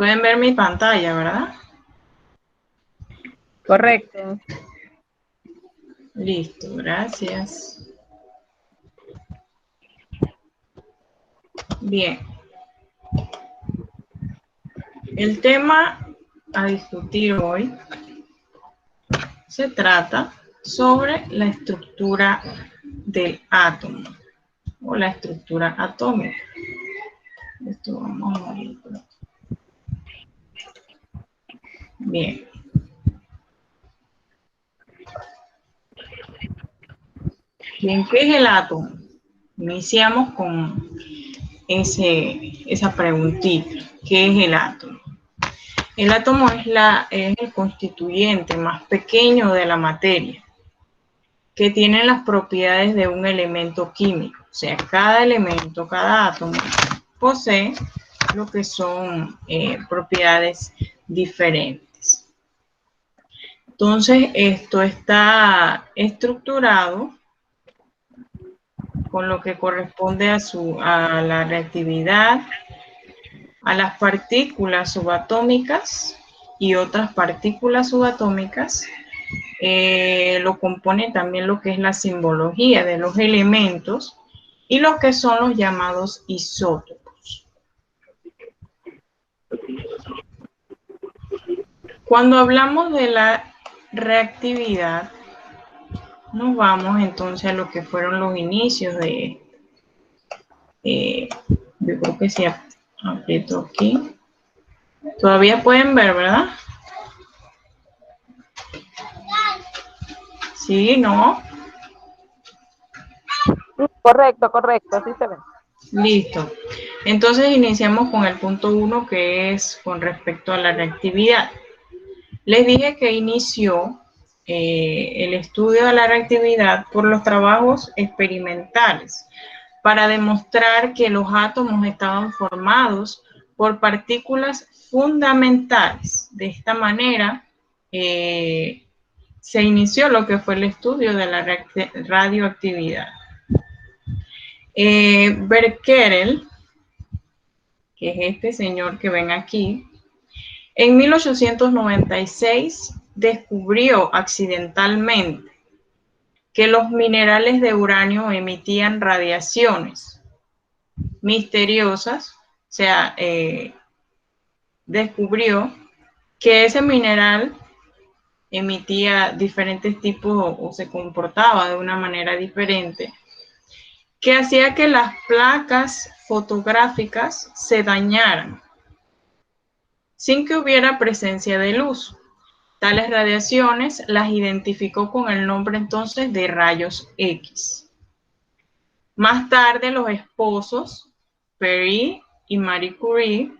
Pueden ver mi pantalla, ¿verdad? Correcto. Listo, gracias. Bien. El tema a discutir hoy se trata sobre la estructura del átomo o la estructura atómica. Esto vamos a ver. Bien. Bien, ¿qué es el átomo? Iniciamos con esa preguntita. ¿Qué es el átomo? El átomo es el constituyente más pequeño de la materia, que tiene las propiedades de un elemento químico. O sea, cada elemento, cada átomo posee lo que son propiedades diferentes. Entonces, esto está estructurado con lo que corresponde a la reactividad, a las partículas subatómicas y otras partículas subatómicas. Lo compone también lo que es la simbología de los elementos y lo que son los llamados isótopos. Cuando hablamos de la reactividad, nos vamos entonces a lo que fueron los inicios yo creo que sí aprieto aquí. Todavía pueden ver, ¿verdad? Sí, ¿no? Correcto, correcto, sí se ve. Listo. Entonces iniciamos con el punto 1, que es con respecto a la reactividad. Les dije que inició el estudio de la reactividad por los trabajos experimentales para demostrar que los átomos estaban formados por partículas fundamentales. De esta manera se inició lo que fue el estudio de la radioactividad. Becquerel, que es este señor que ven aquí, en 1896 descubrió accidentalmente que los minerales de uranio emitían radiaciones misteriosas. O sea, descubrió que ese mineral emitía diferentes tipos o se comportaba de una manera diferente, que hacía que las placas fotográficas se dañaran sin que hubiera presencia de luz. Tales radiaciones las identificó con el nombre entonces de rayos X. Más tarde, los esposos Pierre y Marie Curie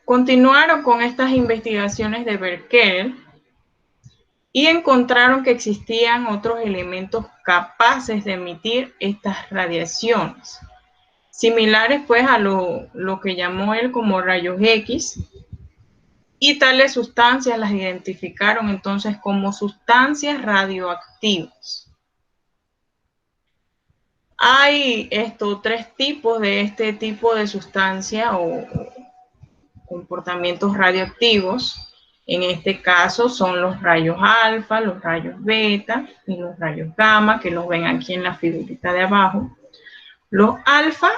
continuaron con estas investigaciones de Becquerel y encontraron que existían otros elementos capaces de emitir estas radiaciones, similares pues a lo que llamó él como rayos X, y tales sustancias las identificaron entonces como sustancias radioactivas. Hay tres tipos de este tipo de sustancia o comportamientos radioactivos. En este caso son los rayos alfa, los rayos beta y los rayos gamma, que los ven aquí en la figurita de abajo. Los alfa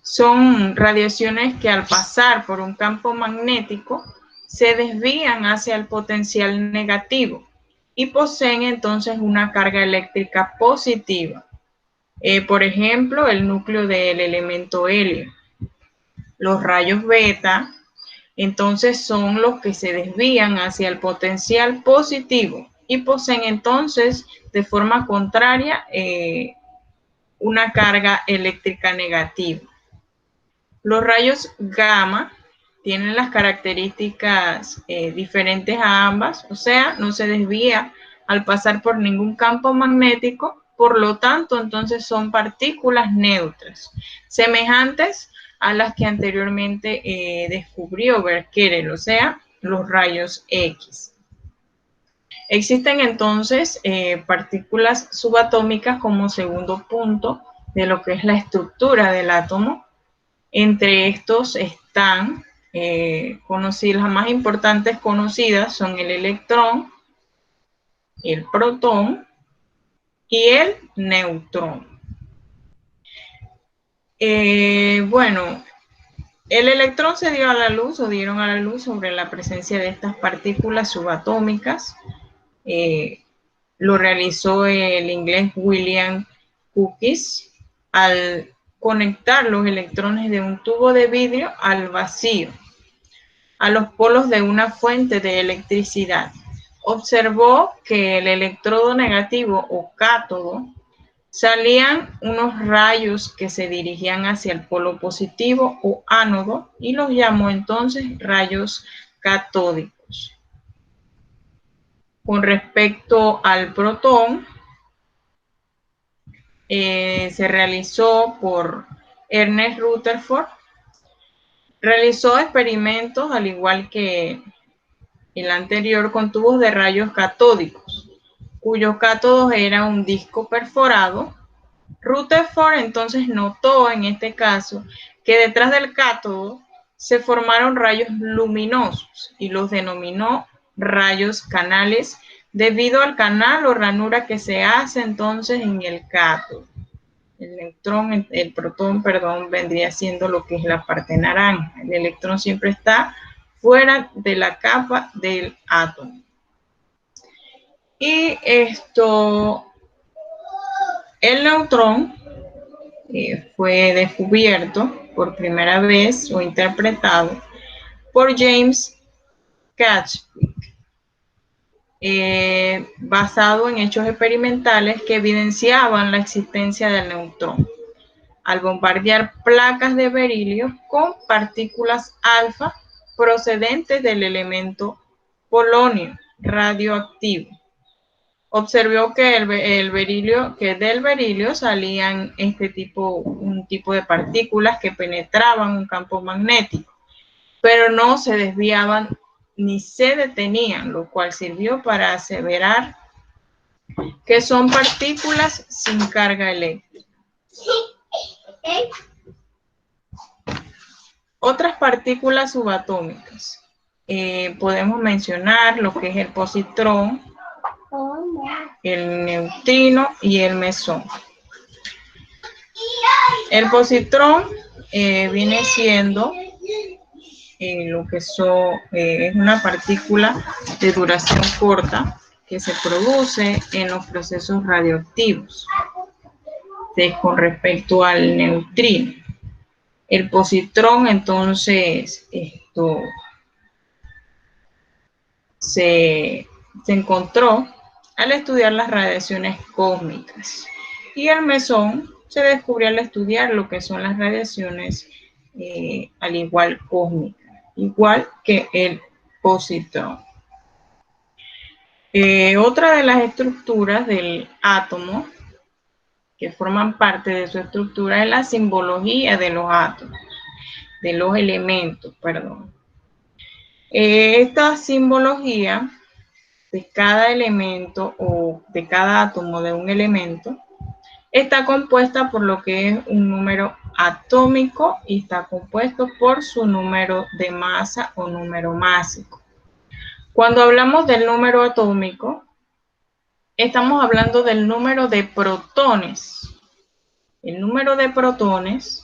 son radiaciones que al pasar por un campo magnético se desvían hacia el potencial negativo y poseen entonces una carga eléctrica positiva. Por ejemplo, el núcleo del elemento helio. Los rayos beta, entonces, son los que se desvían hacia el potencial positivo y poseen entonces de forma contraria una carga eléctrica negativa. Los rayos gamma tienen las características diferentes a ambas, o sea, no se desvía al pasar por ningún campo magnético, por lo tanto, entonces son partículas neutras, semejantes a las que anteriormente descubrió Becquerel, o sea, los rayos X. Existen entonces partículas subatómicas como segundo punto, de lo que es la estructura del átomo. Entre estos están conocidas, las más importantes conocidas son el electrón, el protón y el neutrón. Bueno, el electrón se dio a la luz o dieron a la luz sobre la presencia de estas partículas subatómicas. Lo realizó el inglés William Crookes al conectar los electrones de un tubo de vidrio al vacío, a los polos de una fuente de electricidad. Observó que el electrodo negativo o cátodo salían unos rayos que se dirigían hacia el polo positivo o ánodo y los llamó entonces rayos catódicos. Con respecto al protón, se realizó por Ernest Rutherford. Realizó experimentos, al igual que el anterior, con tubos de rayos catódicos, cuyos cátodos eran un disco perforado. Rutherford entonces notó en este caso que detrás del cátodo se formaron rayos luminosos y los denominó rayos canales debido al canal o ranura que se hace entonces en el cátodo. El protón, perdón, vendría siendo lo que es la parte naranja. El electrón siempre está fuera de la capa del átomo. Y el neutrón fue descubierto por primera vez o interpretado por James Chadwick, basado en hechos experimentales que evidenciaban la existencia del neutrón al bombardear placas de berilio con partículas alfa procedentes del elemento polonio radioactivo. Observó que del berilio salían un tipo de partículas que penetraban un campo magnético, pero no se desviaban ni se detenían, lo cual sirvió para aseverar que son partículas sin carga eléctrica. Otras partículas subatómicas. Podemos mencionar lo que es el positrón, el neutrino y el mesón. El positrón viene siendo lo que es una partícula de duración corta que se produce en los procesos radioactivos con respecto al neutrino. El positrón entonces se encontró al estudiar las radiaciones cósmicas y el mesón se descubrió al estudiar lo que son las radiaciones al igual cósmicas, igual que el positrón. Otra de las estructuras del átomo que forman parte de su estructura es la simbología de los átomos, de los elementos, perdón. Esta simbología de cada elemento o de cada átomo de un elemento está compuesta por lo que es un número atómico y está compuesto por su número de masa o número másico. Cuando hablamos del número atómico, estamos hablando del número de protones. El número de protones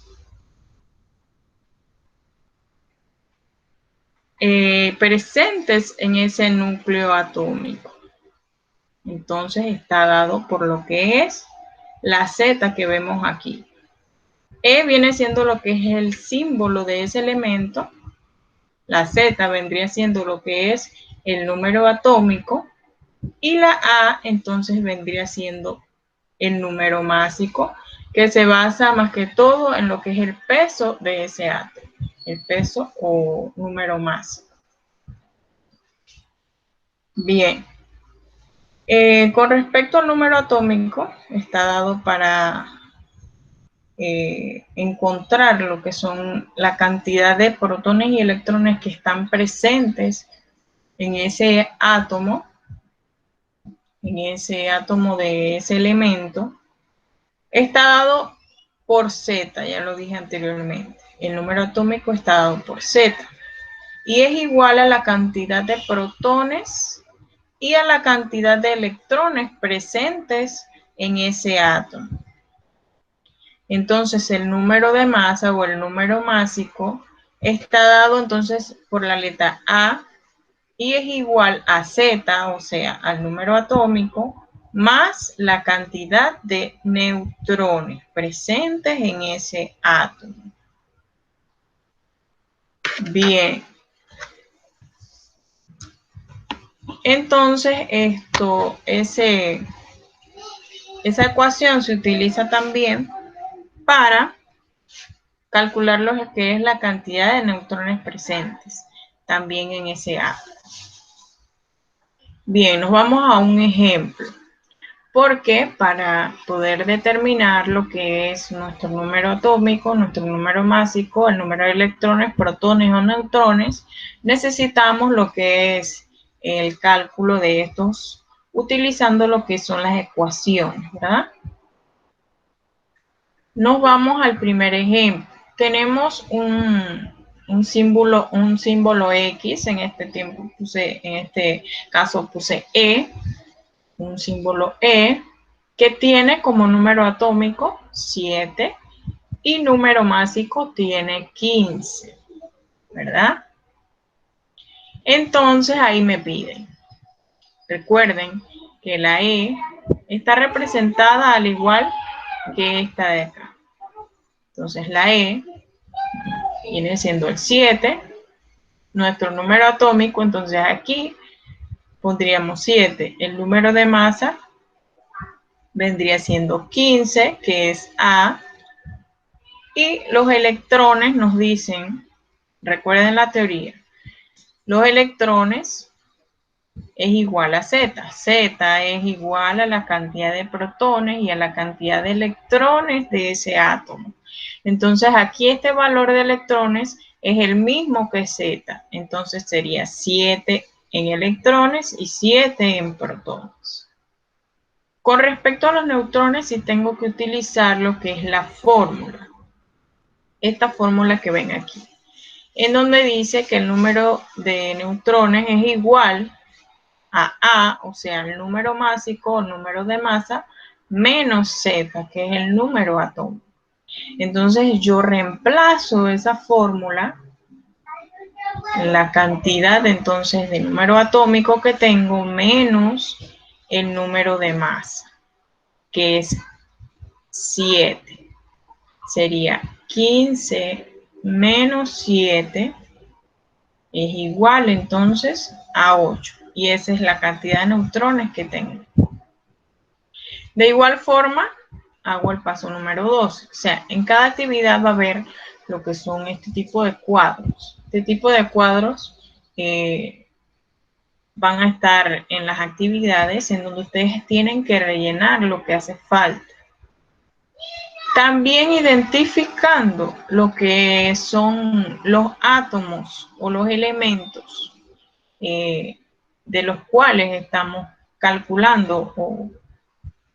presentes en ese núcleo atómico. Entonces está dado por lo que es la Z que vemos aquí. E viene siendo lo que es el símbolo de ese elemento. La Z vendría siendo lo que es el número atómico. Y la A entonces vendría siendo el número másico, que se basa más que todo en lo que es el peso de ese átomo. El peso o número másico. Bien. Con respecto al número atómico, está dado para encontrar lo que son la cantidad de protones y electrones que están presentes en ese átomo de ese elemento. Está dado por Z, ya lo dije anteriormente. El número atómico está dado por Z. Y es igual a la cantidad de protones y a la cantidad de electrones presentes en ese átomo. Entonces, el número de masa o el número másico está dado entonces por la letra A y es igual a Z, o sea, al número atómico, más la cantidad de neutrones presentes en ese átomo. Bien. Entonces, esa ecuación se utiliza también para calcular lo que es la cantidad de neutrones presentes también en ese átomo. Bien, nos vamos a un ejemplo, porque para poder determinar lo que es nuestro número atómico, nuestro número másico, el número de electrones, protones o neutrones, necesitamos lo que es el cálculo de estos utilizando lo que son las ecuaciones, ¿verdad? Nos vamos al primer ejemplo. Tenemos un símbolo X, en este caso puse E, un símbolo E, que tiene como número atómico 7 y número másico tiene 15, ¿verdad? Entonces ahí me piden. Recuerden que la E está representada al igual que esta de acá. Entonces la E viene siendo el 7, nuestro número atómico, entonces aquí pondríamos 7. El número de masa vendría siendo 15, que es A, y los electrones nos dicen, recuerden la teoría, los electrones es igual a Z. Z es igual a la cantidad de protones y a la cantidad de electrones de ese átomo. Entonces aquí este valor de electrones es el mismo que Z. Entonces sería 7 en electrones y 7 en protones. Con respecto a los neutrones, sí tengo que utilizar lo que es la fórmula. Esta fórmula que ven aquí, en donde dice que el número de neutrones es igual a, o sea, el número másico o número de masa, menos Z, que es el número atómico. Entonces yo reemplazo esa fórmula, la cantidad entonces de número atómico que tengo, menos el número de masa, que es 7. Sería 15 menos 7 es igual entonces a 8. Y esa es la cantidad de neutrones que tengo. De igual forma, hago el paso número 2. O sea, en cada actividad va a haber lo que son este tipo de cuadros. Este tipo de cuadros van a estar en las actividades en donde ustedes tienen que rellenar lo que hace falta. También identificando lo que son los átomos o los elementos de los cuales estamos calculando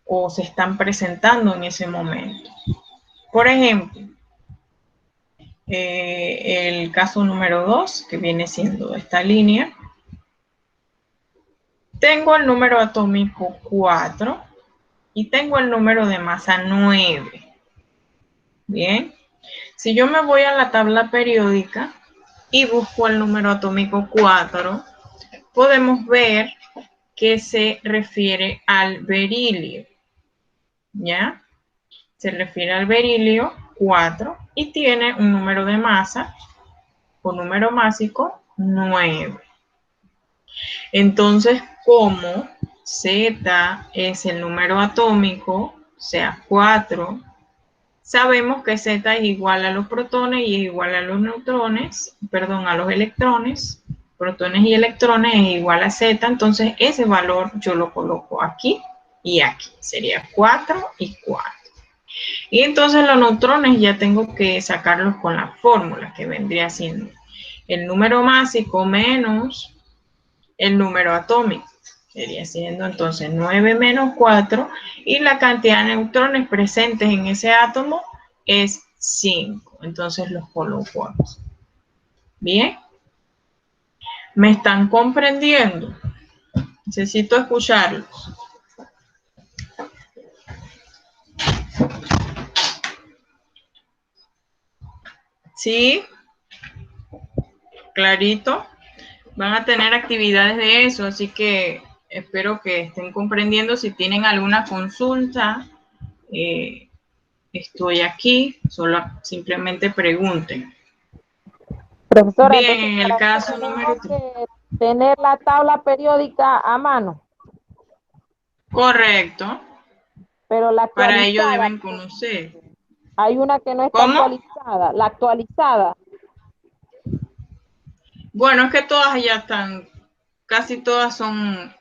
o se están presentando en ese momento. Por ejemplo, el caso número 2, que viene siendo esta línea, tengo el número atómico 4 y tengo el número de masa 9. Bien, si yo me voy a la tabla periódica y busco el número atómico 4, podemos ver que se refiere al berilio, ¿ya? Se refiere al berilio 4 y tiene un número de masa o número másico 9. Entonces, como Z es el número atómico, o sea, 4, sabemos que Z es igual a los protones y es igual a los neutrones, perdón, a los electrones, protones y electrones es igual a Z, entonces ese valor yo lo coloco aquí y aquí, sería 4 y 4. Y entonces los neutrones ya tengo que sacarlos con la fórmula que vendría siendo el número másico menos el número atómico. Sería siendo entonces 9 menos 4 y la cantidad de neutrones presentes en ese átomo es 5. Entonces los coloco aquí. Bien. ¿Me están comprendiendo? Necesito escucharlos. ¿Sí? Clarito. Van a tener actividades de eso, así que espero que estén comprendiendo. Si tienen alguna consulta, estoy aquí, solo simplemente pregunten. Profesora, Bien, entonces en el para eso caso número tenemos 3. que tener la tabla periódica a mano, Correcto. pero la Para ello actualizada, deben conocer. hay una que no está ¿Cómo? actualizada, la actualizada. Bueno, es que todas ya están, casi todas son,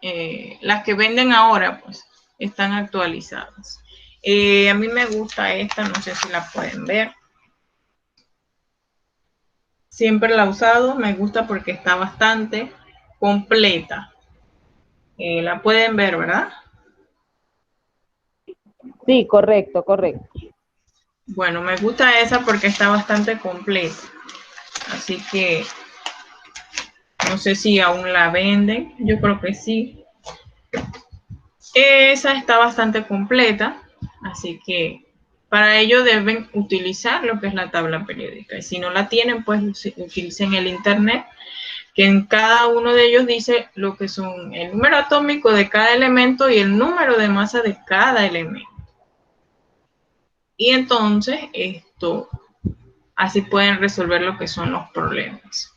las que venden ahora, pues, están actualizadas. A mí me gusta esta, no sé si la pueden ver. Siempre la he usado, me gusta porque está bastante completa. La pueden ver, ¿verdad? Sí, correcto, correcto. Bueno, me gusta esa porque está bastante completa. Así que no sé si aún la venden, yo creo que sí. Esa está bastante completa, así que para ello deben utilizar lo que es la tabla periódica. Y si no la tienen, pues utilicen el internet, que en cada uno de ellos dice lo que son el número atómico de cada elemento y el número de masa de cada elemento. Y entonces así pueden resolver lo que son los problemas.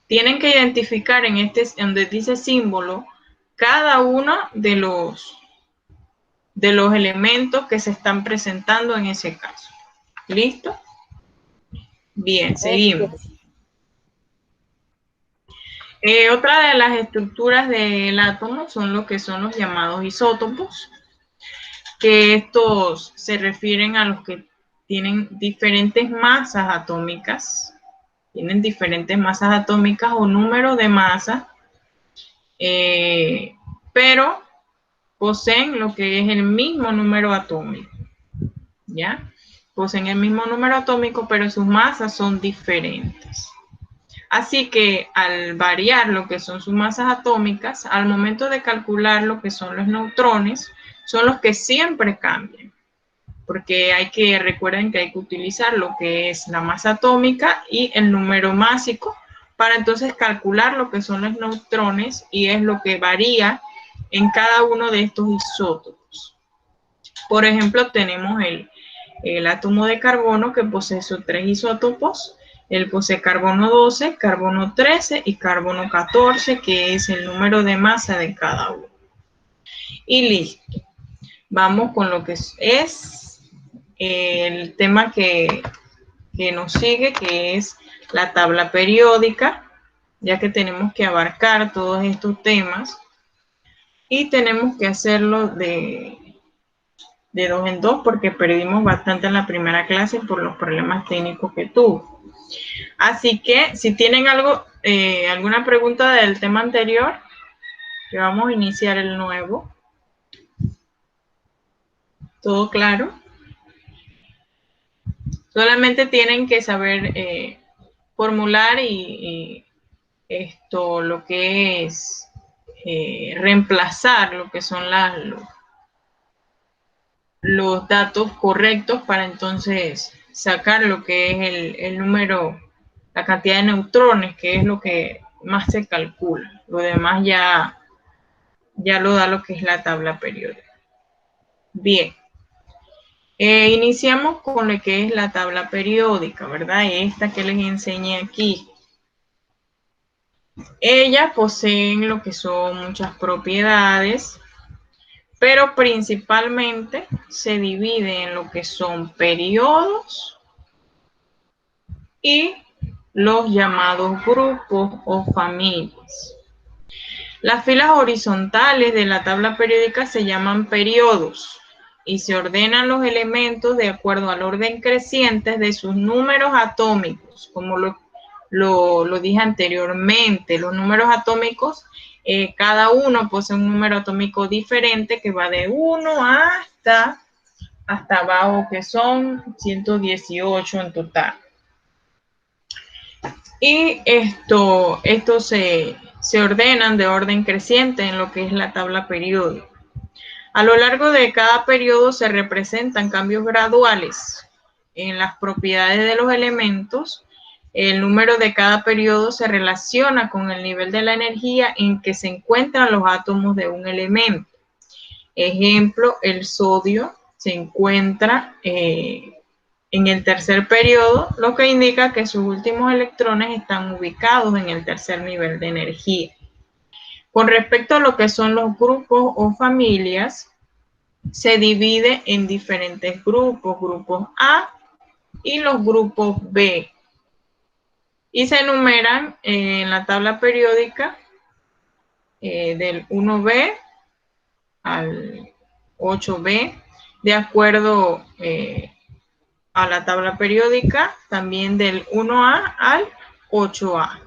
Tienen que identificar en donde dice símbolo, cada uno de los elementos que se están presentando en ese caso. ¿Listo? Bien, seguimos. Otra de las estructuras del átomo son lo que son los llamados isótopos, que estos se refieren a los que tienen diferentes masas atómicas, o número de masas, pero poseen lo que es el mismo número atómico, ¿ya? Poseen el mismo número atómico, pero sus masas son diferentes. Así que al variar lo que son sus masas atómicas, al momento de calcular lo que son los neutrones, son los que siempre cambian. Porque recuerden que hay que utilizar lo que es la masa atómica y el número másico para entonces calcular lo que son los neutrones, y es lo que varía en cada uno de estos isótopos. Por ejemplo, tenemos el átomo de carbono, que posee sus 3 isótopos. Él posee carbono 12, carbono 13 y carbono 14, que es el número de masa de cada uno. Y listo. Vamos con lo que es el tema que nos sigue, que es la tabla periódica, ya que tenemos que abarcar todos estos temas y tenemos que hacerlo de 2 en 2 porque perdimos bastante en la primera clase por los problemas técnicos que tuvo. Así que si tienen alguna pregunta del tema anterior, que vamos a iniciar el nuevo. ¿Todo claro? Solamente tienen que saber formular y lo que es reemplazar lo que son los datos correctos para entonces sacar lo que es el número, la cantidad de neutrones, que es lo que más se calcula. Lo demás ya lo da lo que es la tabla periódica. Bien. Iniciamos con lo que es la tabla periódica, ¿verdad? Esta que les enseñé aquí. Ellas poseen lo que son muchas propiedades, pero principalmente se divide en lo que son periodos y los llamados grupos o familias. Las filas horizontales de la tabla periódica se llaman periodos y se ordenan los elementos de acuerdo al orden creciente de sus números atómicos, como lo dije anteriormente. Los números atómicos, cada uno posee un número atómico diferente que va de 1 hasta hasta abajo, que son 118 en total. Y estos se ordenan de orden creciente en lo que es la tabla periódica. A lo largo de cada periodo se representan cambios graduales en las propiedades de los elementos. El número de cada periodo se relaciona con el nivel de la energía en que se encuentran los átomos de un elemento. Ejemplo, el sodio se encuentra en el tercer periodo, lo que indica que sus últimos electrones están ubicados en el tercer nivel de energía. Con respecto a lo que son los grupos o familias, se divide en diferentes grupos, grupos A y los grupos B. Y se enumeran en la tabla periódica del 1B al 8B, de acuerdo a la tabla periódica, también del 1A al 8A.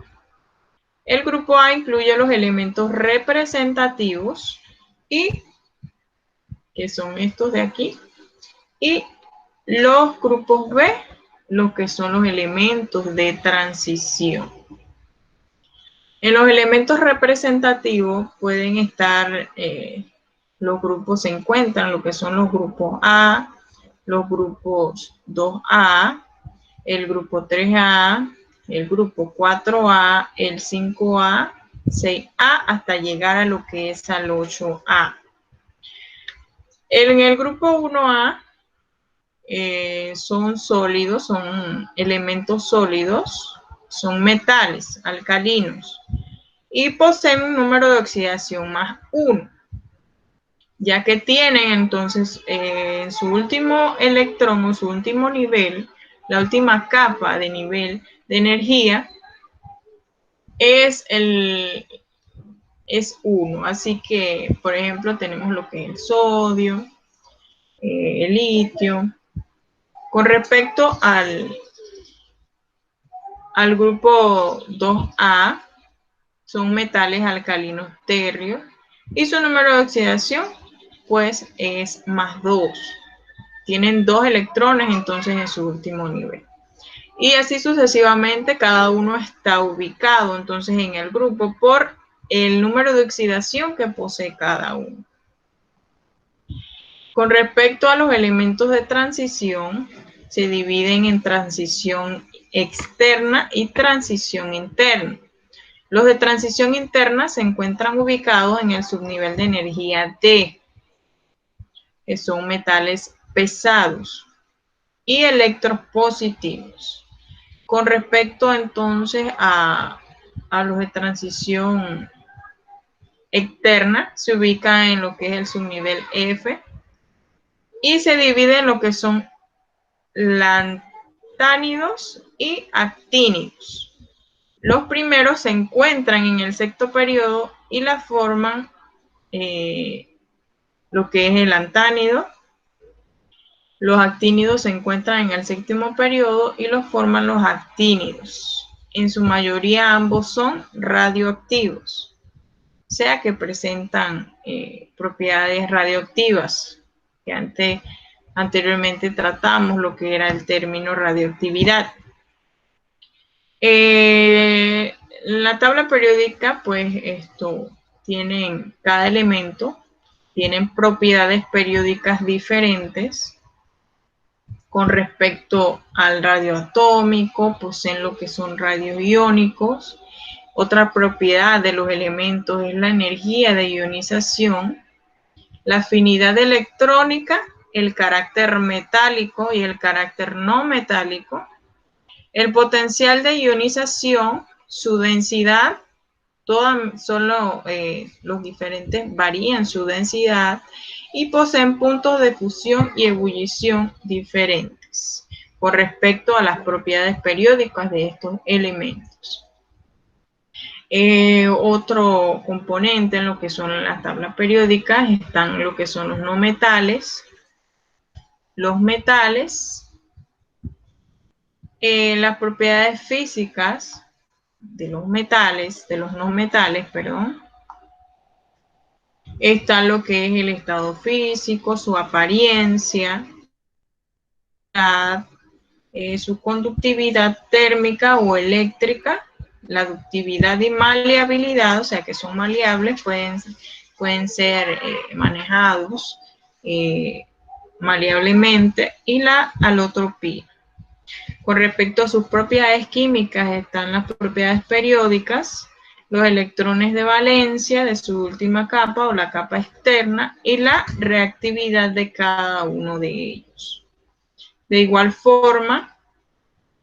El grupo A incluye los elementos representativos y que son estos de aquí, y los grupos B, los que son los elementos de transición. En los elementos representativos pueden estar, los grupos se encuentran, lo que son los grupos A, los grupos 2A, el grupo 3A, el grupo 4A, el 5A, 6A, hasta llegar a lo que es al 8A. En el grupo 1A son sólidos, son elementos sólidos, son metales alcalinos y poseen un número de oxidación más 1, ya que tienen entonces en su último electrón o su último nivel, la última capa de nivel de energía es 1. Así que, por ejemplo, tenemos lo que es el sodio, el litio. Con respecto al grupo 2A, son metales alcalinos térreos y su número de oxidación pues es más 2. Tienen 2 electrones entonces en su último nivel. Y así sucesivamente, cada uno está ubicado entonces en el grupo por el número de oxidación que posee cada uno. Con respecto a los elementos de transición, se dividen en transición externa y transición interna. Los de transición interna se encuentran ubicados en el subnivel de energía D, que son metales pesados y electropositivos. Con respecto entonces a los de transición externa, se ubica en lo que es el subnivel F y se divide en lo que son lantánidos y actínidos. Los primeros se encuentran en el sexto periodo y la forman lo que es el lantánido. Los actínidos se encuentran en el séptimo periodo y los forman los actínidos. En su mayoría ambos son radioactivos, o sea que presentan propiedades radioactivas, que anteriormente tratamos lo que era el término radioactividad. La tabla periódica, pues tienen, cada elemento tienen propiedades periódicas diferentes. Con respecto al radio atómico, poseen lo que son radios iónicos. Otra propiedad de los elementos es la energía de ionización, la afinidad electrónica, el carácter metálico y el carácter no metálico, el potencial de ionización, su densidad, los diferentes varían su densidad y poseen puntos de fusión y ebullición diferentes con respecto a las propiedades periódicas de estos elementos. Otro componente en lo que son las tablas periódicas están lo que son los no metales. Los metales, las propiedades físicas de los metales, de los no metales, perdón, está lo que es el estado físico, su apariencia, su conductividad térmica o eléctrica, la ductividad y maleabilidad, o sea que son maleables, pueden ser manejados maleablemente, y la alotropía. Con respecto a sus propiedades químicas están las propiedades periódicas, los electrones de valencia de su última capa o la capa externa y la reactividad de cada uno de ellos. De igual forma,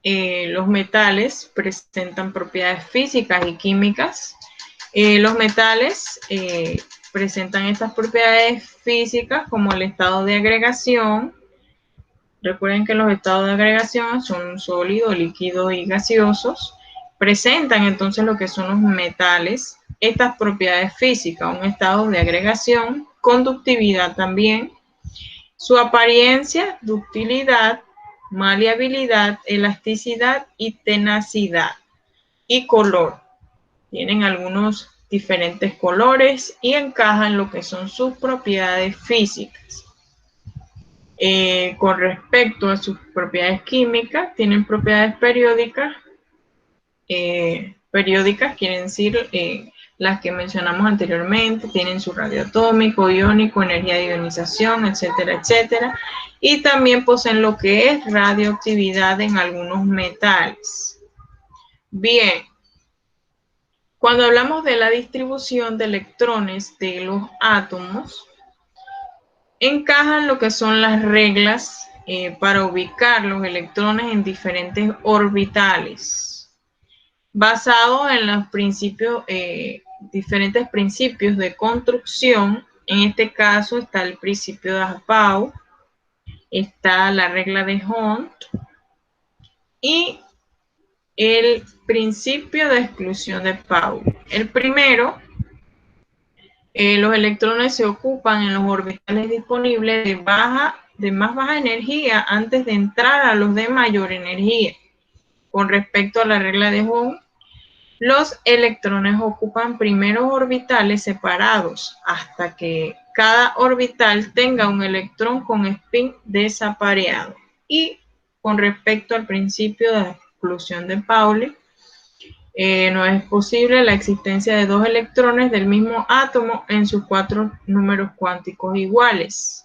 los metales presentan propiedades físicas y químicas. Los metales presentan estas propiedades físicas como el estado de agregación. Recuerden que los estados de agregación son sólidos, líquidos y gaseosos. Presentan entonces lo que son los metales, estas propiedades físicas, un estado de agregación, conductividad también, su apariencia, ductilidad, maleabilidad, elasticidad y tenacidad, y color. Tienen algunos diferentes colores y encajan lo que son sus propiedades físicas. Con respecto a sus propiedades químicas, tienen propiedades periódicas. Periódicas quieren decir las que mencionamos anteriormente, tienen su radio atómico, iónico, energía de ionización, etcétera, etcétera. Y también poseen lo que es radioactividad en algunos metales. Bien, cuando hablamos de la distribución de electrones de los átomos, encajan lo que son las reglas para ubicar los electrones en diferentes orbitales, basado en los principios, diferentes principios de construcción. En este caso está el principio de Aufbau, está la regla de Hund y el principio de exclusión de Pauli. El primero, los electrones se ocupan en los orbitales disponibles de más baja energía antes de entrar a los de mayor energía. Con respecto a la regla de Hund, los electrones ocupan primeros orbitales separados hasta que cada orbital tenga un electrón con spin desapareado. Y con respecto al principio de exclusión de Pauli, no es posible la existencia de dos electrones del mismo átomo en sus 4 números cuánticos iguales.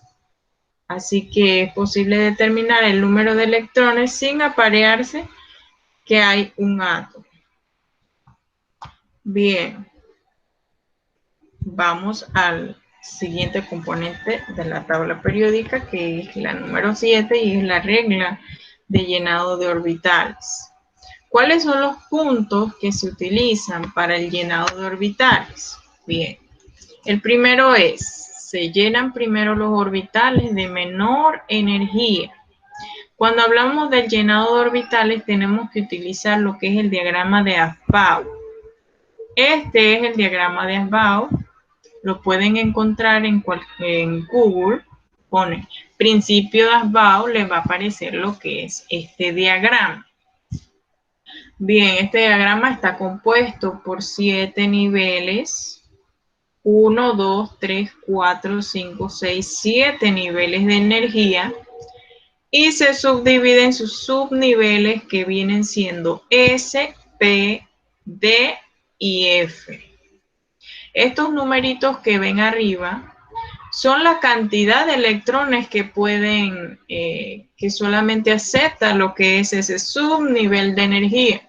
Así que es posible determinar el número de electrones sin aparearse que hay un átomo. Bien, vamos al siguiente componente de la tabla periódica, que es la número 7 y es la regla de llenado de orbitales. ¿Cuáles son los puntos que se utilizan para el llenado de orbitales? Bien, el primero es, se llenan primero los orbitales de menor energía. Cuando hablamos del llenado de orbitales tenemos que utilizar lo que es el diagrama de Aufbau. Este es el diagrama de Aufbau, lo pueden encontrar en Google, pone principio de Aufbau, les va a aparecer lo que es este diagrama. Bien, este diagrama está compuesto por 7 niveles, 1, 2, 3, 4, 5, 6, 7 niveles de energía y se subdivide en sus subniveles que vienen siendo S, P, D y F. Estos numeritos que ven arriba son la cantidad de electrones que pueden, que solamente acepta lo que es ese subnivel de energía.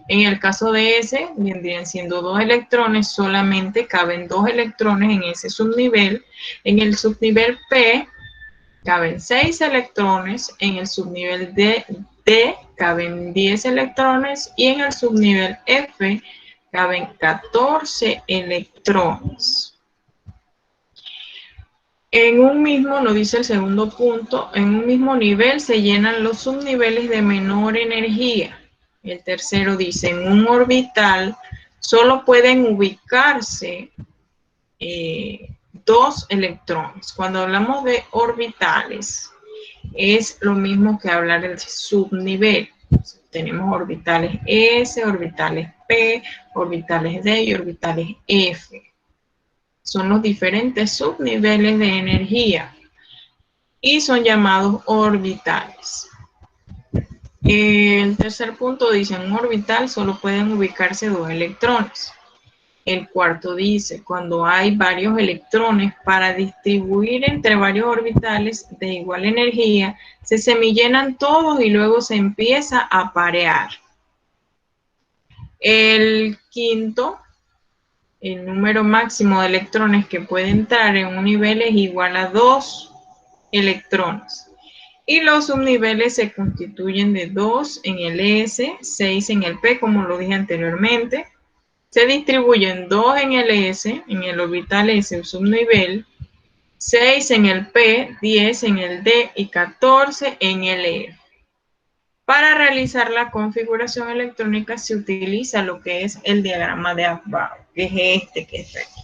En el caso de S, vendrían siendo 2 electrones, solamente caben 2 electrones en ese subnivel. En el subnivel P, caben 6 electrones, en el subnivel D caben 10 electrones y en el subnivel F caben 14 electrones. En un mismo, nos dice el segundo punto, en un mismo nivel se llenan los subniveles de menor energía. El tercero dice, en un orbital solo pueden ubicarse 2 electrones. Cuando hablamos de orbitales, es lo mismo que hablar del subnivel. Tenemos orbitales S, orbitales P, orbitales D y orbitales F. Son los diferentes subniveles de energía y son llamados orbitales. El tercer punto dice, en un orbital solo pueden ubicarse 2 electrones. El cuarto dice, cuando hay varios electrones para distribuir entre varios orbitales de igual energía, se semillenan todos y luego se empieza a parear. El quinto, el número máximo de electrones que puede entrar en un nivel es igual a 2 electrones. Y los subniveles se constituyen de 2 en el S, 6 en el P, como lo dije anteriormente. Se distribuyen 2 en el S, en el orbital S, el subnivel, 6 en el P, 10 en el D y 14 en el E. Para realizar la configuración electrónica se utiliza lo que es el diagrama de Aufbau, que es este que está aquí.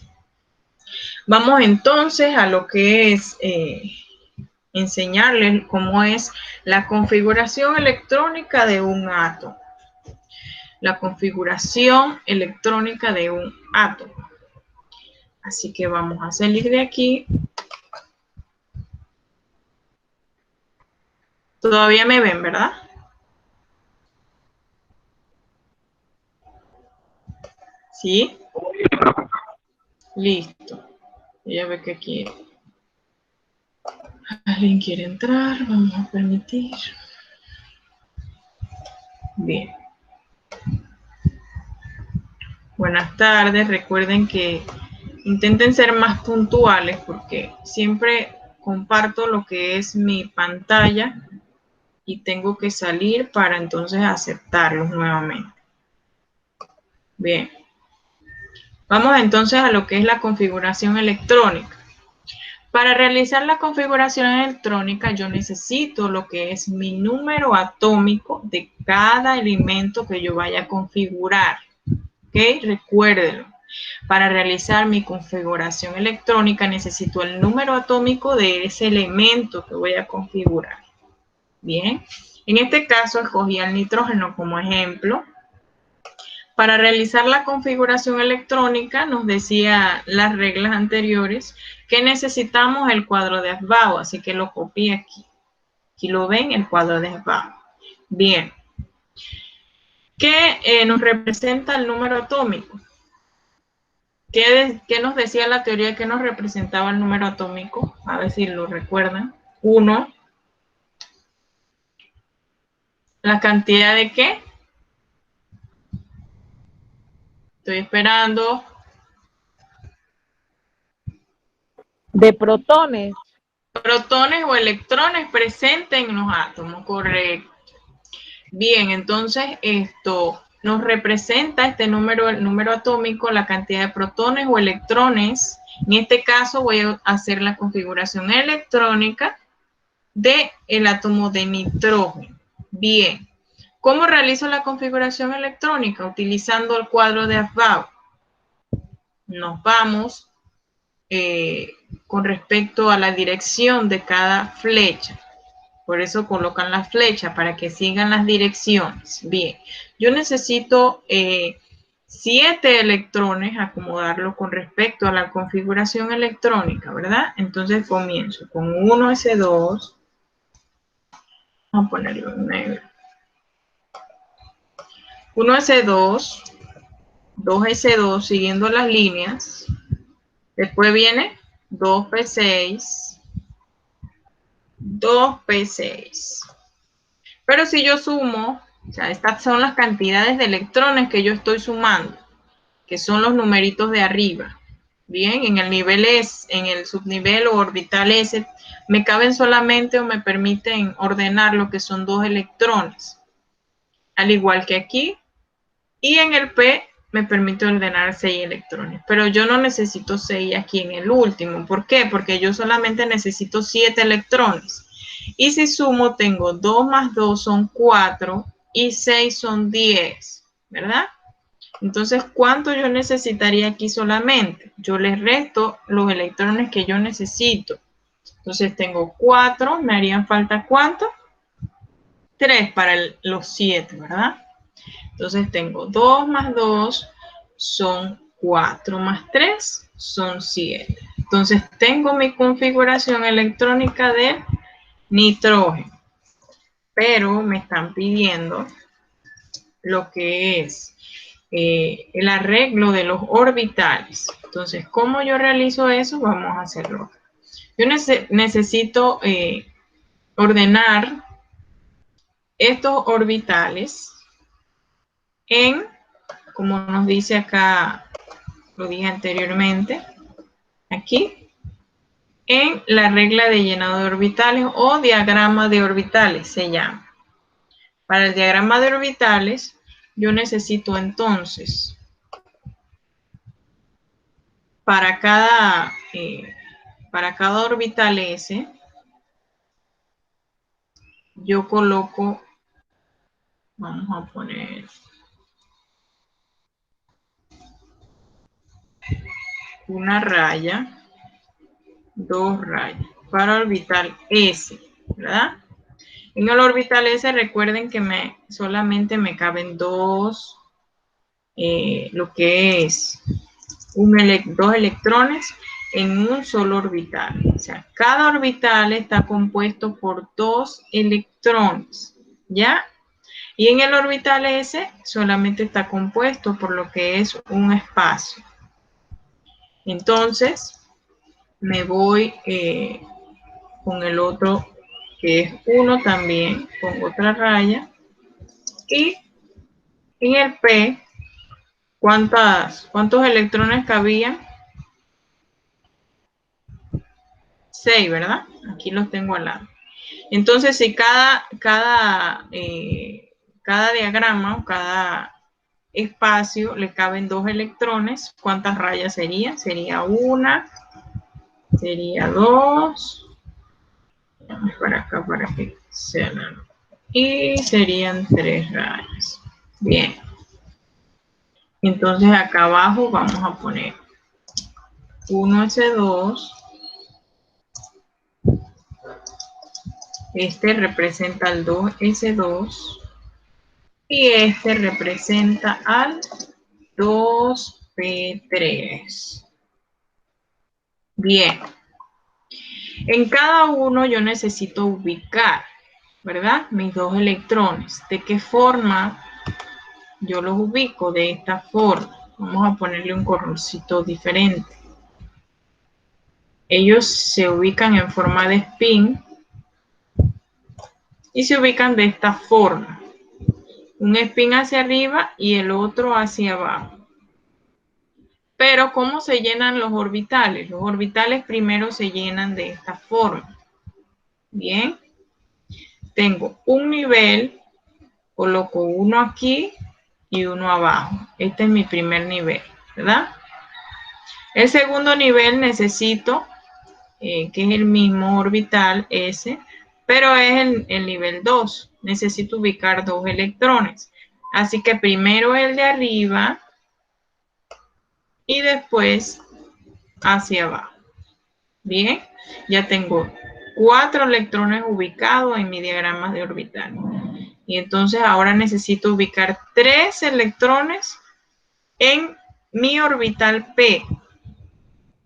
Vamos entonces a lo que es enseñarles cómo es la configuración electrónica de un átomo. La configuración electrónica de un átomo. Así que vamos a salir de aquí. Todavía me ven, ¿verdad? ¿Sí? Listo. Ya ve que aquí alguien quiere entrar. Vamos a permitir. Bien. Buenas tardes. Recuerden que intenten ser más puntuales porque siempre comparto lo que es mi pantalla y tengo que salir para entonces aceptarlos nuevamente. Bien. Vamos entonces a lo que es la configuración electrónica. Para realizar la configuración electrónica yo necesito lo que es mi número atómico de cada elemento que yo vaya a configurar. ¿Ok? Recuérdenlo. Para realizar mi configuración electrónica necesito el número atómico de ese elemento que voy a configurar. Bien. En este caso escogí el nitrógeno como ejemplo. Para realizar la configuración electrónica, nos decía las reglas anteriores que necesitamos el cuadro de Aufbau, así que lo copié aquí. Aquí lo ven, el cuadro de Aufbau. Bien. ¿Qué nos representa el número atómico? ¿Qué nos decía la teoría que nos representaba el número atómico? A ver si lo recuerdan. 1. ¿La cantidad de qué? Estoy esperando. De protones. Protones o electrones presentes en los átomos, correcto. Bien, entonces esto nos representa este número, el número atómico, la cantidad de protones o electrones. En este caso voy a hacer la configuración electrónica del átomo de nitrógeno. Bien, ¿cómo realizo la configuración electrónica? Utilizando el cuadro de Aufbau. Nos vamos con respecto a la dirección de cada flecha. Por eso colocan la flecha para que sigan las direcciones. Bien, yo necesito 7 electrones, acomodarlo con respecto a la configuración electrónica, ¿verdad? Entonces comienzo con 1s2. Vamos a ponerlo en negro. 1s2, 2s2, siguiendo las líneas. Después viene 2p6, 2p6. Pero si yo sumo, o sea, estas son las cantidades de electrones que yo estoy sumando, que son los numeritos de arriba. Bien, en el nivel S, en el subnivel o orbital S, me caben solamente o me permiten ordenar lo que son 2 electrones, al igual que aquí. Y en el P me permite ordenar 6 electrones, pero yo no necesito 6 aquí en el último. ¿Por qué? Porque yo solamente necesito 7 electrones. Y si sumo, tengo 2 más 2 son 4 y 6 son 10, ¿verdad? Entonces, ¿cuánto yo necesitaría aquí solamente? Yo les resto los electrones que yo necesito. Entonces, tengo 4, me harían falta ¿cuánto? 3 para los 7, ¿verdad? Entonces, tengo 2 más 2 son 4 más 3 son 7. Entonces, tengo mi configuración electrónica de nitrógeno. pero me están pidiendo lo que es el arreglo de los orbitales. Entonces, ¿cómo yo realizo eso? Vamos a hacerlo. Yo necesito ordenar estos orbitales en, como nos dice acá, lo dije anteriormente, aquí, en la regla de llenado de orbitales o diagrama de orbitales se llama. Para el diagrama de orbitales, yo necesito entonces, para cada orbital S, yo coloco, vamos a poner una raya, dos rayas, para orbital S, ¿verdad? En el orbital S recuerden que solamente me caben dos, lo que es dos electrones en un solo orbital. O sea, cada orbital está compuesto por dos electrones, ¿ya? Y en el orbital S solamente está compuesto por lo que es un espacio. Entonces, me voy con el otro, que es 1 también, pongo otra raya. Y en el P, ¿cuántos electrones cabían? 6, ¿verdad? Aquí los tengo al lado. Entonces, si cada diagrama o cada espacio le caben dos electrones, ¿cuántas rayas sería? Sería una, sería dos, vamos para acá para que sea la... Y serían 3 rayas. Bien. Entonces acá abajo vamos a poner 1s2. Este representa al 2s2. Y este representa al 2p3. Bien. En cada uno yo necesito ubicar, ¿verdad? Mis dos electrones. ¿De qué forma yo los ubico? De esta forma. Vamos a ponerle un colorcito diferente. Ellos se ubican en forma de spin y se ubican de esta forma. Un spin hacia arriba y el otro hacia abajo. Pero ¿cómo se llenan los orbitales? Los orbitales primero se llenan de esta forma. Bien. Tengo un nivel, coloco uno aquí y uno abajo. Este es mi primer nivel, ¿verdad? El segundo nivel necesito, que es el mismo orbital S, pero es el nivel 2. Necesito ubicar dos electrones. Así que primero el de arriba y después hacia abajo. Bien, ya tengo 4 electrones ubicados en mi diagrama de orbital. Y entonces ahora necesito ubicar 3 electrones en mi orbital P.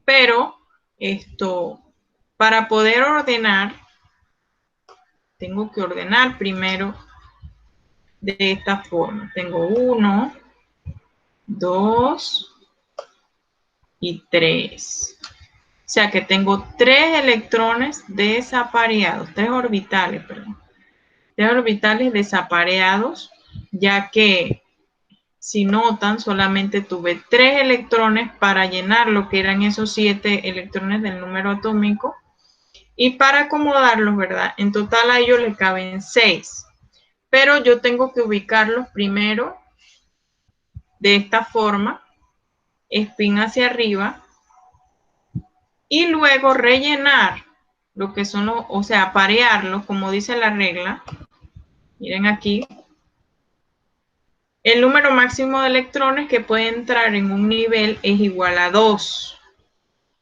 Pero para poder ordenar, tengo que ordenar primero de esta forma. Tengo 1, 2 y 3. O sea que tengo 3 electrones desapareados, 3 orbitales, perdón. 3 orbitales desapareados, ya que si notan, solamente tuve 3 electrones para llenar lo que eran esos 7 electrones del número atómico y para acomodarlos, ¿verdad? En total a ellos le caben 6, pero yo tengo que ubicarlos primero de esta forma, spin hacia arriba, y luego rellenar lo que son los, o sea, parearlos, como dice la regla. Miren aquí. El número máximo de electrones que puede entrar en un nivel es igual a 2.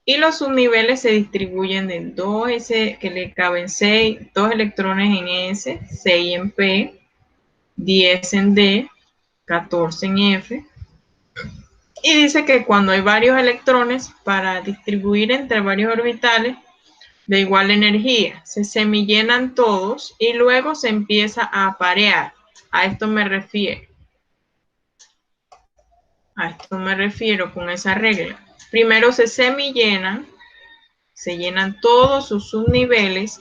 Y los subniveles se distribuyen de 2S, que le caben 6, 2 electrones en S, 6 en P, 10 en D, 14 en F. Y dice que cuando hay varios electrones, para distribuir entre varios orbitales, de igual energía. Se semillenan todos y luego se empieza a aparear. A esto me refiero. A esto me refiero con esa regla. Primero se semillenan, se llenan todos sus subniveles,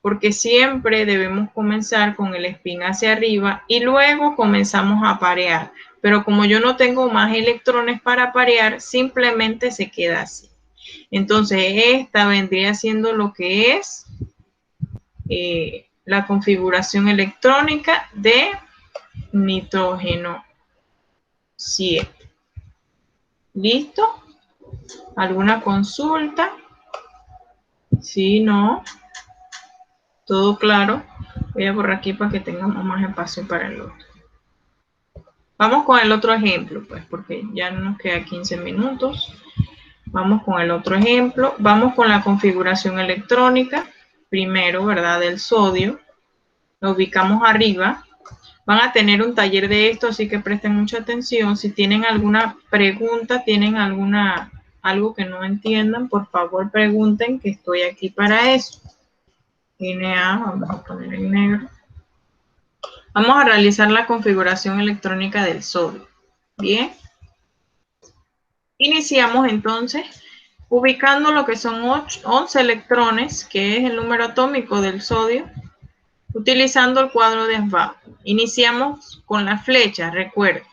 porque siempre debemos comenzar con el spin hacia arriba y luego comenzamos a aparear. Pero como yo no tengo más electrones para aparear, simplemente se queda así. Entonces, esta vendría siendo lo que es la configuración electrónica de nitrógeno 7. ¿Listo? ¿Alguna consulta? Sí, no. ¿Todo claro? Voy a borrar aquí para que tengamos más espacio para el otro. Vamos con el otro ejemplo, pues, porque ya nos queda 15 minutos. Vamos con el otro ejemplo. Vamos con la configuración electrónica. Primero, ¿verdad? Del sodio. Lo ubicamos arriba. Van a tener un taller de esto, así que presten mucha atención. Si tienen alguna pregunta, tienen algo que no entiendan, por favor pregunten, que estoy aquí para eso. Na, vamos a poner en negro. Vamos a realizar la configuración electrónica del sodio. Bien. Iniciamos entonces ubicando lo que son 11 electrones, que es el número atómico del sodio, utilizando el cuadro de abajo. Iniciamos con la flecha, recuerden.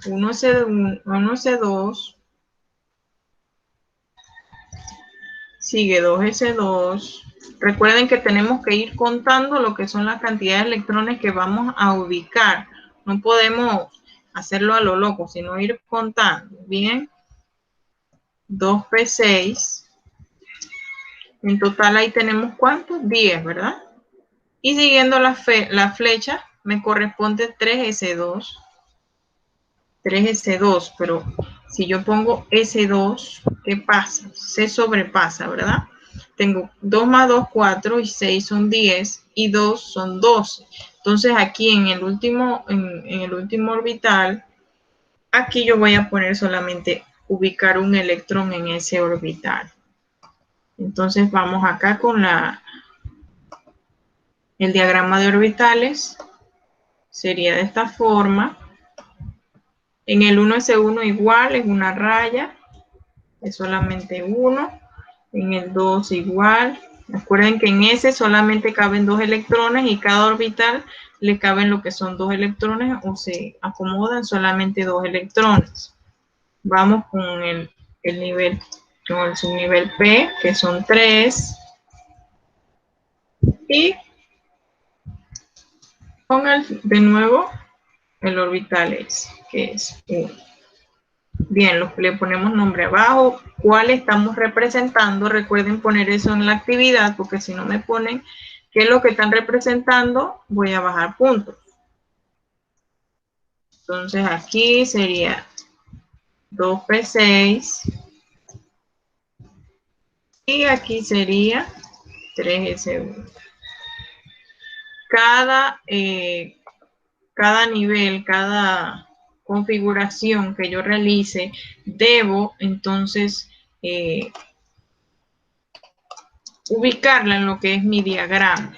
1S1, 1S2, sigue 2S2. Recuerden que tenemos que ir contando lo que son las cantidades de electrones que vamos a ubicar. No podemos hacerlo a lo loco, sino ir contando. Bien. 2P6. En total ahí tenemos ¿cuántos? 10, ¿verdad? Y siguiendo la flecha me corresponde 3S2. 3S2, pero si yo pongo S2, ¿qué pasa? Se sobrepasa, ¿verdad? Tengo 2 más 2, 4, y 6 son 10, y 2 son 12. Entonces aquí en el último orbital, aquí yo voy a poner solamente ubicar un electrón en ese orbital. Entonces vamos acá con el diagrama de orbitales. Sería de esta forma. En el 1S1 igual, es una raya, es solamente 1. En el 2 igual. Recuerden que en ese solamente caben 2 electrones y cada orbital le caben lo que son 2 electrones o se acomodan solamente 2 electrones. Vamos con el nivel, con el subnivel P, que son 3. Y con de nuevo el orbital S, que es 1. Bien, le ponemos nombre abajo. ¿Cuál estamos representando? Recuerden poner eso en la actividad, porque si no me ponen qué es lo que están representando, voy a bajar puntos. Entonces aquí sería 2P6. Y aquí sería 3S1. Cada nivel, cada configuración que yo realice, debo entonces ubicarla en lo que es mi diagrama.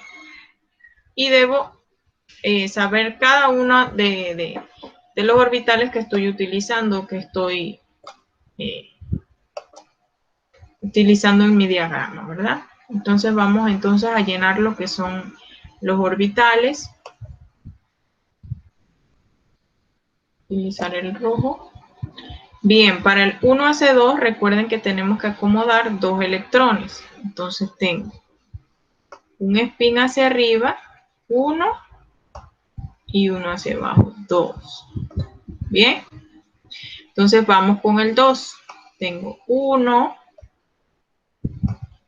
Y debo saber cada uno de los orbitales que estoy utilizando, utilizando en mi diagrama, ¿verdad? Entonces vamos entonces a llenar lo que son los orbitales. Utilizar el rojo. Bien, para el 1S2 recuerden que tenemos que acomodar 2 electrones. Entonces tengo un spin hacia arriba, 1, y uno hacia abajo, 2. Bien. Entonces vamos con el 2. Tengo 1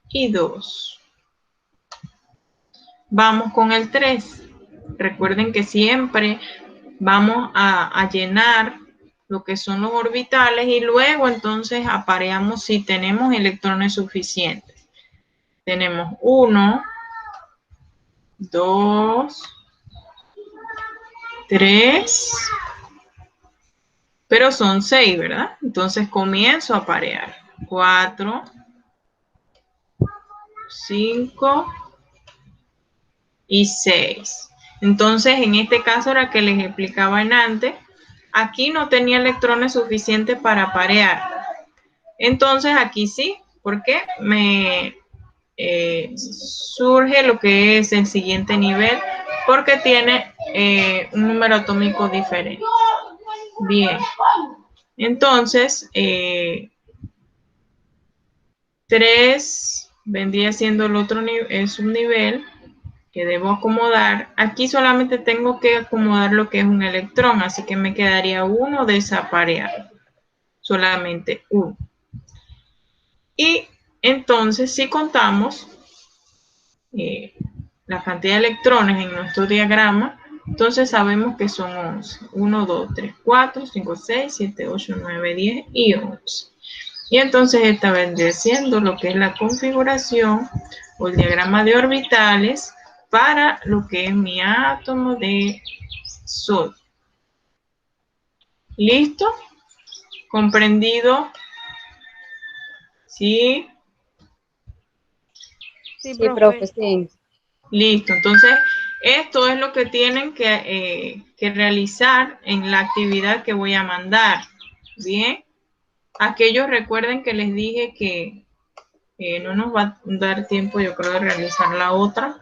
y 2. Vamos con el 3. Recuerden que siempre vamos a llenar lo que son los orbitales y luego entonces apareamos si tenemos electrones suficientes. Tenemos 1, 2, 3, pero son 6, ¿verdad? Entonces comienzo a aparear. 4, 5 y 6. Entonces, en este caso era que les explicaba en antes, aquí no tenía electrones suficientes para parear. Entonces, aquí sí, porque me surge lo que es el siguiente nivel, porque tiene un número atómico diferente. Bien, entonces, 3 vendría siendo el otro nivel, es un nivel que debo acomodar. Aquí solamente tengo que acomodar lo que es un electrón, así que me quedaría uno desapareado, solamente uno. Y entonces, si contamos la cantidad de electrones en nuestro diagrama, entonces sabemos que son 11. 1, 2, 3, 4, 5, 6, 7, 8, 9, 10 y 11. Y entonces esta vendría siendo lo que es la configuración o el diagrama de orbitales para lo que es mi átomo de sodio. ¿Listo? ¿Comprendido? ¿Sí? Sí, profe, sí. Listo. Entonces, esto es lo que tienen que realizar en la actividad que voy a mandar. Bien. Aquellos recuerden que les dije que no nos va a dar tiempo, yo creo, de realizar la otra.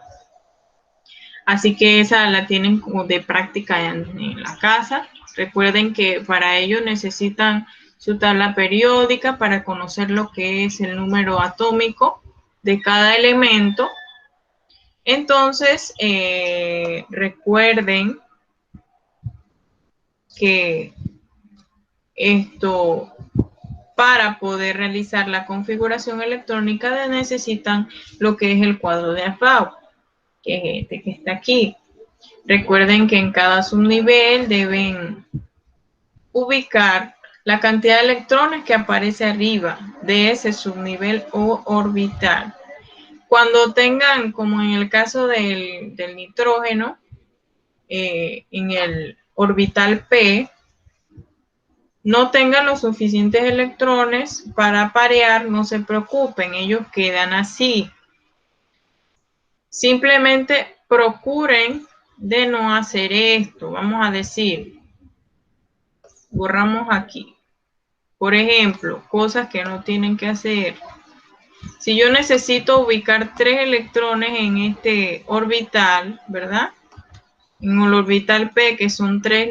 Así que esa la tienen como de práctica en la casa. Recuerden que para ello necesitan su tabla periódica para conocer lo que es el número atómico de cada elemento. Entonces, recuerden que esto, para poder realizar la configuración electrónica, necesitan lo que es el cuadro de Afbauer, que es este que está aquí. Recuerden que en cada subnivel deben ubicar la cantidad de electrones que aparece arriba de ese subnivel o orbital. Cuando tengan, como en el caso del nitrógeno, en el orbital P, no tengan los suficientes electrones para parear, no se preocupen, ellos quedan así. Simplemente procuren de no hacer esto. Vamos a decir, borramos aquí. Por ejemplo, cosas que no tienen que hacer. Si yo necesito ubicar 3 electrones en este orbital, ¿verdad? En el orbital P, que son tres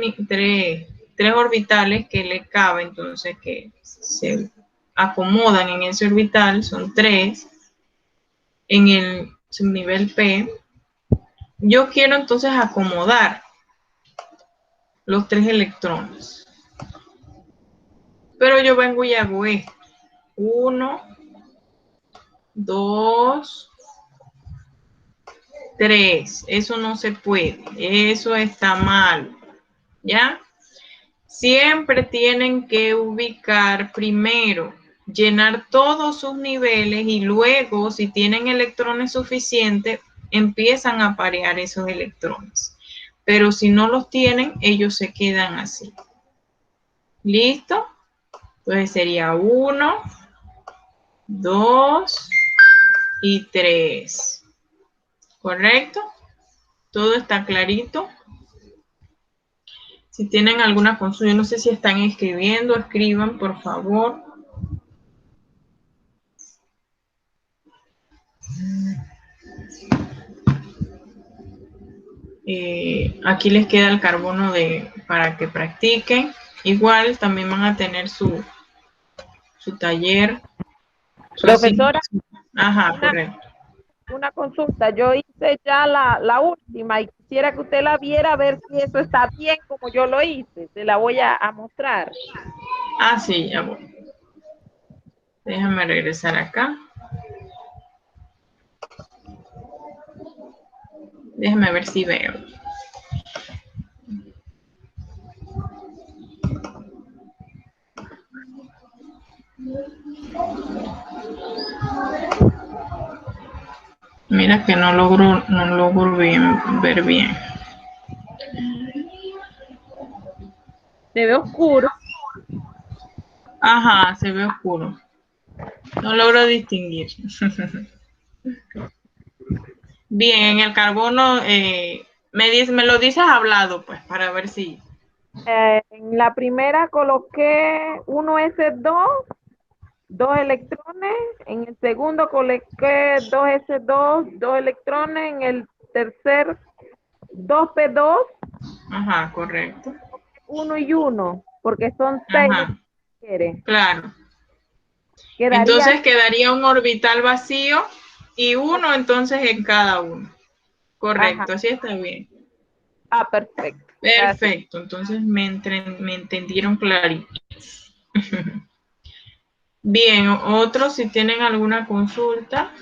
orbitales que le caben, entonces que se acomodan en ese orbital, son 3 en el subnivel P. Yo quiero entonces acomodar los 3 electrones. Pero yo vengo y hago esto. 1, 2, 3. Eso no se puede. Eso está mal. ¿Ya? Siempre tienen que ubicar primero, llenar todos sus niveles y luego, si tienen electrones suficientes, empiezan a parear esos electrones. Pero si no los tienen, ellos se quedan así. ¿Listo? Entonces sería 1, 2 y 3. ¿Correcto? Todo está clarito. Si tienen alguna consulta, yo no sé si están escribiendo, escriban, por favor. Aquí les queda el carbono para que practiquen. Igual también van a tener su taller. Profesora, Ajá, correcto. una consulta. Yo hice ya la última y quisiera que usted la viera a ver si eso está bien como yo lo hice. Se la voy a mostrar. Ah, sí, ya voy. Déjame regresar acá. Déjame ver si veo. Mira que no logro ver bien. Se ve oscuro. Ajá, se ve oscuro. No logro distinguir. Bien, en el carbono, me lo dices hablado, pues, para ver si... En la primera coloqué 1s2, 2 electrones. En el segundo coloqué 2s2, 2 electrones. En el tercer, 2p2, Ajá, correcto. 1 y 1, porque son 6 Ajá, quiere. claro. Quedaría, Entonces quedaría un orbital vacío y uno entonces en cada uno. ajá, Correcto, así está bien. perfecto. Gracias. Perfecto, entonces me entendieron clarito. Bien, otros si tienen alguna consulta.